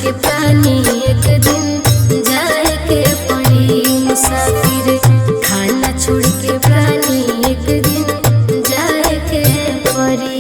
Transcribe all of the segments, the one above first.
के प्राणी एक दिन जाए के पड़ी मुसाफिर। खाना छोड़ के प्राणी एक दिन जाए के पड़ी।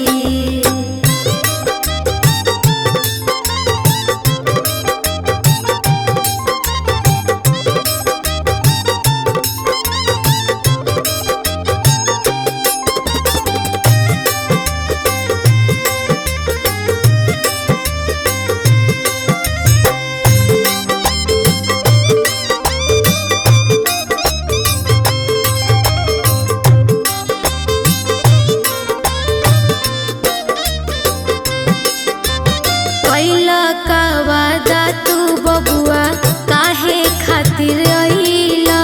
पहिला का वादा तू बबुआ काहे खातिर अइला?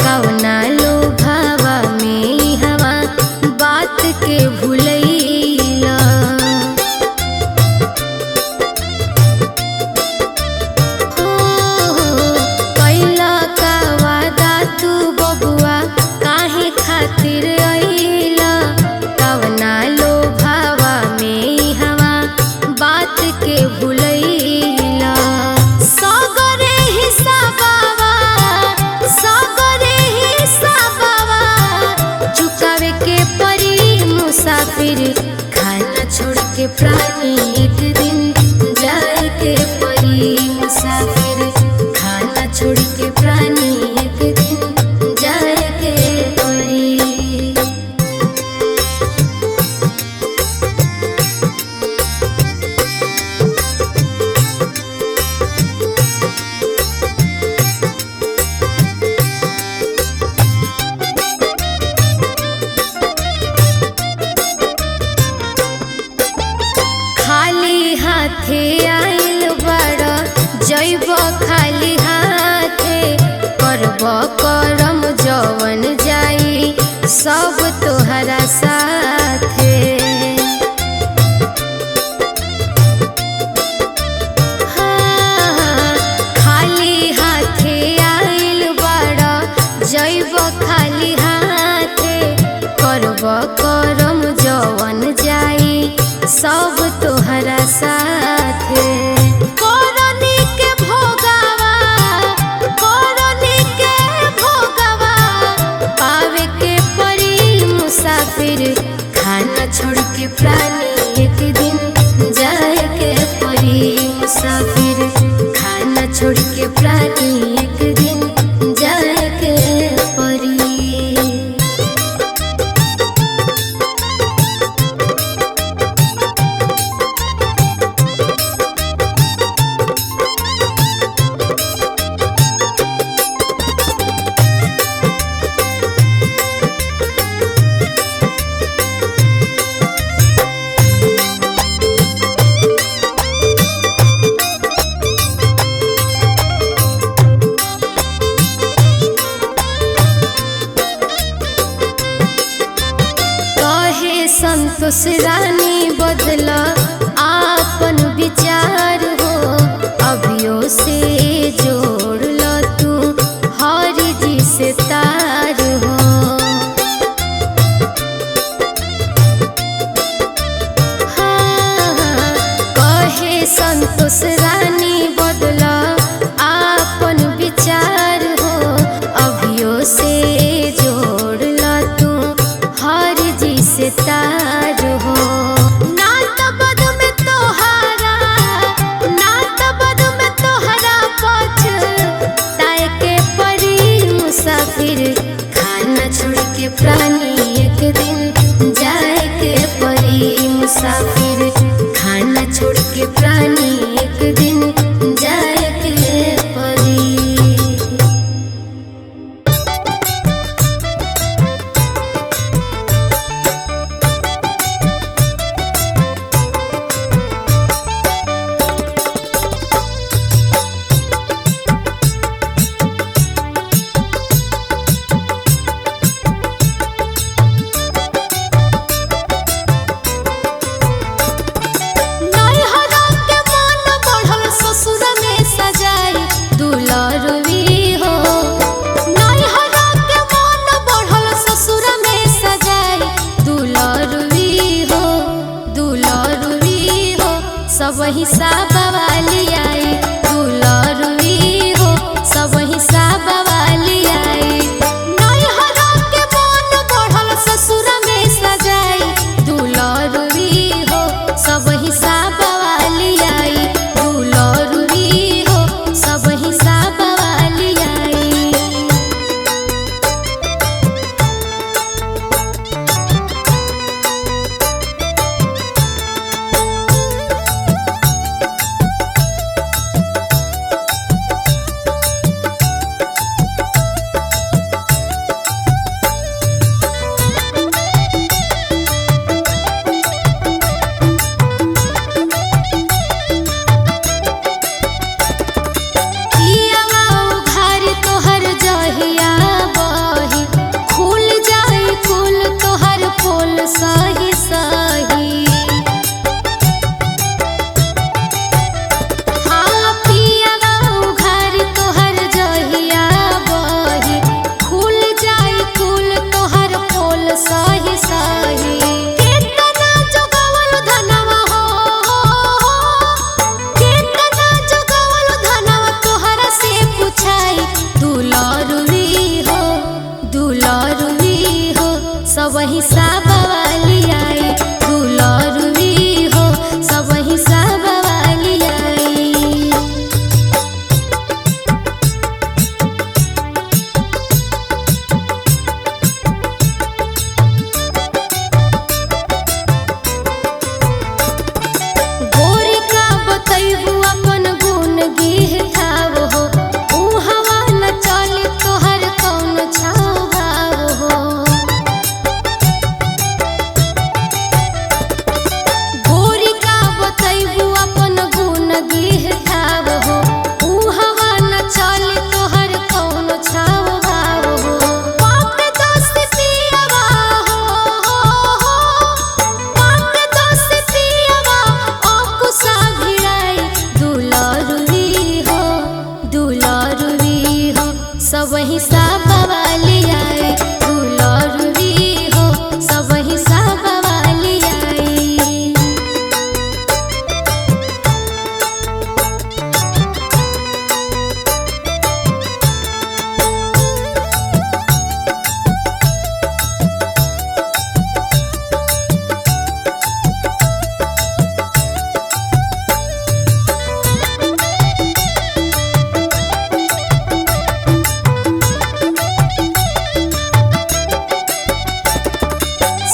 कवना लोभावा में हवा बात के भूलैला। पहिला का वादा तू बबुआ काहे खातिर अइला? कवना लोभावा में हवा बात के भूलैला। सगरे हिसाबवा चुकावे के पड़ी मुसाफिर। खाना छोड़ के प्राणी एक दिन जाए के पड़ी मुसाफिर। खाना छोड़ के प्राणी एक दिन जाए के पड़ी। खाली हाथे आइल बड़ा जैब खाली हाथे। करब करम जवन जाई सब तोहरा साथे। हाँ, खाली हाथे आइल बड़ा जैब खाली हाथे। करब करम जवन जाई सब तोहरा साथे। करनी के भोगावा पावे के पड़ी मुसाफिर। खाना छोड़ के प्राणी एक दिन जाए के पड़ी मुसाफिर। खाना छोड़ के प्राणी एक दिन जाए के पड़ी। संतोष रानी बदला आपन विचार हो। अभियो से जोड़ लो तू हरि जी से तार हो। हाँ, कहे संतोष रानी बदला आपन विचार हो। अभियो से जोड़ लो तू हरि जी से तार हो। ना तबद में तोहरा पछताए के पड़ी मुसाफिर। खाना छोड़ के प्राणी एक दिन जाए के पड़ी मुसाफिर। खाना छोड़ के प्राणी एक दिन जाए सब हिसाब वाली आई दुलरुई हो सब हिसाब वाली आई नैहरा के मन बढ़ल ससुर में सजाई दुलरुई हो सब हिसाब वाली आई दुलरुई हो सब हिसाब वाली आई। सब हिसाब वाली आई दुलरुई हो सब हिसाब वाली आई। गोरी का बतैबू अपन गुण गिह खाव हो ऊ हवा न चली तोहर कौन छाव भाव हो सब हिसाब वाली आई दुलरुई हो सब हिसाब वाली आई।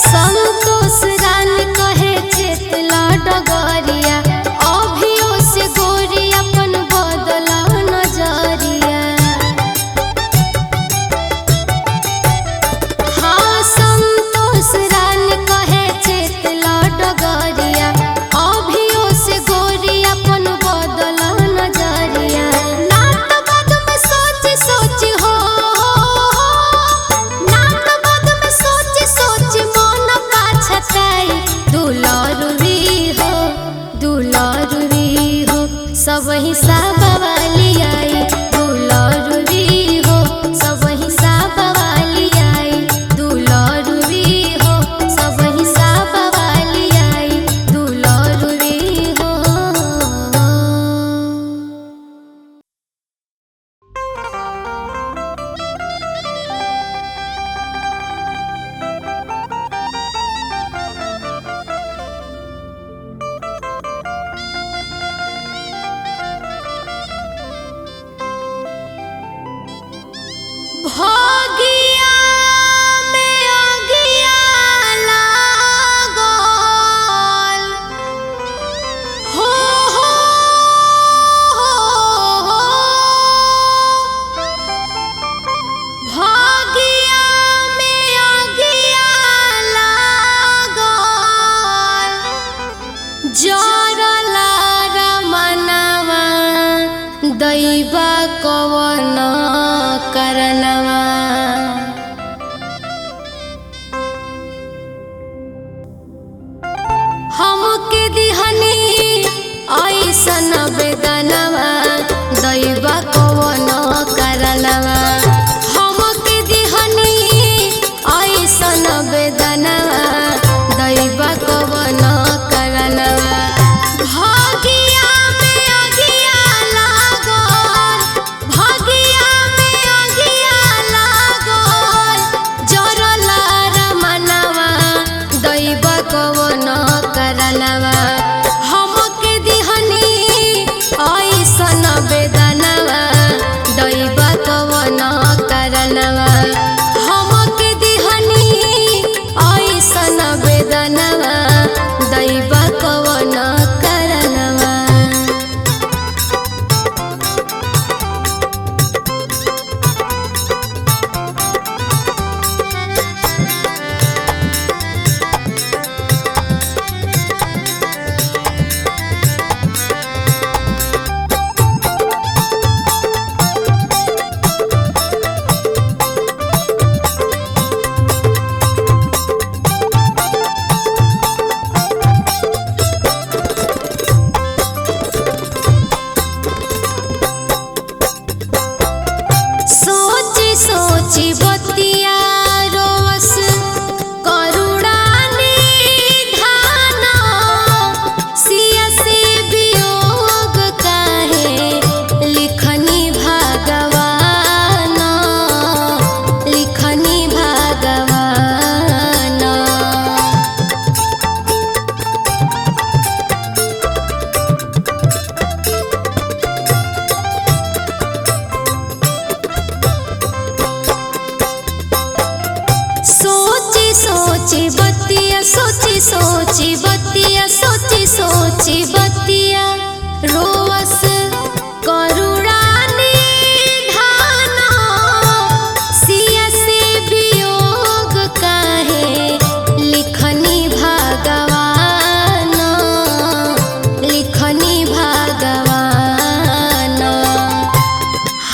संतोष रान कहे चेतला डगरिया अभियो से गोरी अपन बदला नजरिया। हाँ संतोष रान कहे चेतला डगरिया अभियो से गोरी अपन बदला नजरिया। नात बाद में सोच सोच हो नात बाद में सोच सोच दुलरुई हो सब हिसाब वाली आई दुलरुई हो सब हिसाब वाली आई दुलरुई हो सब हिसाब वाली आई दुलरुई हो। भागिया में आगिया लागल हो भागिया में आगिया लागल जरला रमनवा दैवा कवन करनवा। हमके दिहनी ऐसन बेदनवा दैवा कवन करनवा। हमके दिहनी ऐसन बेदनवा दैवा कवन करनवा। भाग सोची बतिया सोची सोची बतिया रोवस करुणानी धाना सिया से वियोग काहे लिखनी भगवान लिखनी भगवान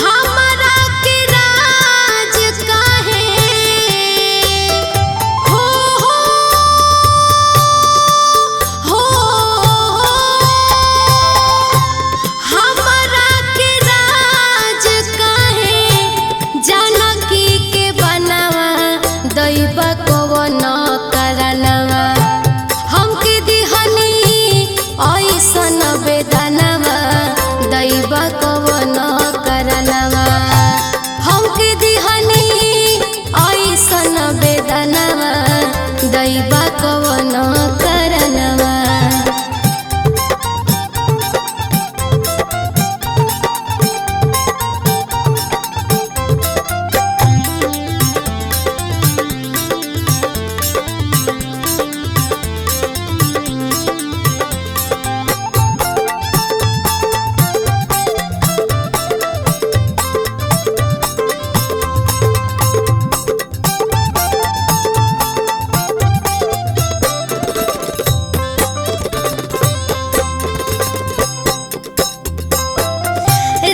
हमरा के राज काहे हो हमरा के राज काहे जानकी के बनवा दैब कवन करनवा हमके दिहनी ऐसन बेदनवा दैब कवन करनवा हमके दिहनी ऐसन बेदनवा दैब कवन करनवा।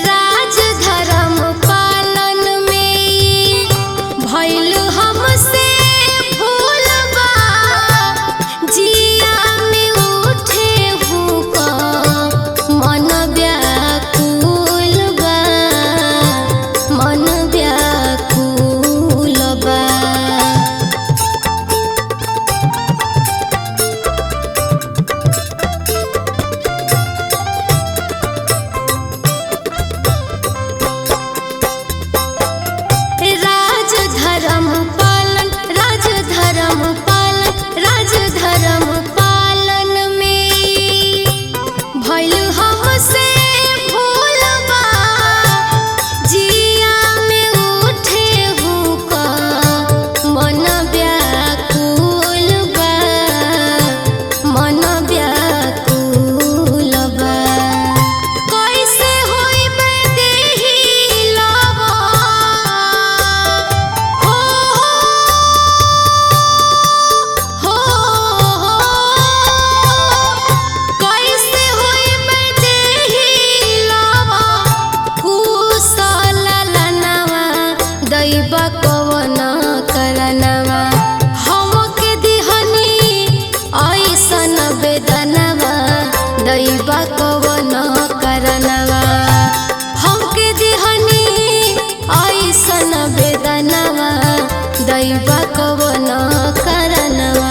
राज धर्म पालन में भइल हमसे भूल बा जिया में उठे हुक मन व्याकुल बा मन व्याकुल बा। राज धर्म पालन राज धर्म पालन राज धर्म पालन में भइल हमसे भूल बा जिया में उठे हुक मन व्याकुल बा मन व्याकुल बा। कैसे होइबे देहि लवा हो कैसे होइबे देहि लवा कुशल लनवा दैब कवन करनवा हमके दिहनी ऐसन बेदनवा दैब कवन करनवा हमके दिहनी ऐसन बेदनवा दैब कवन करनवा।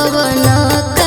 कवन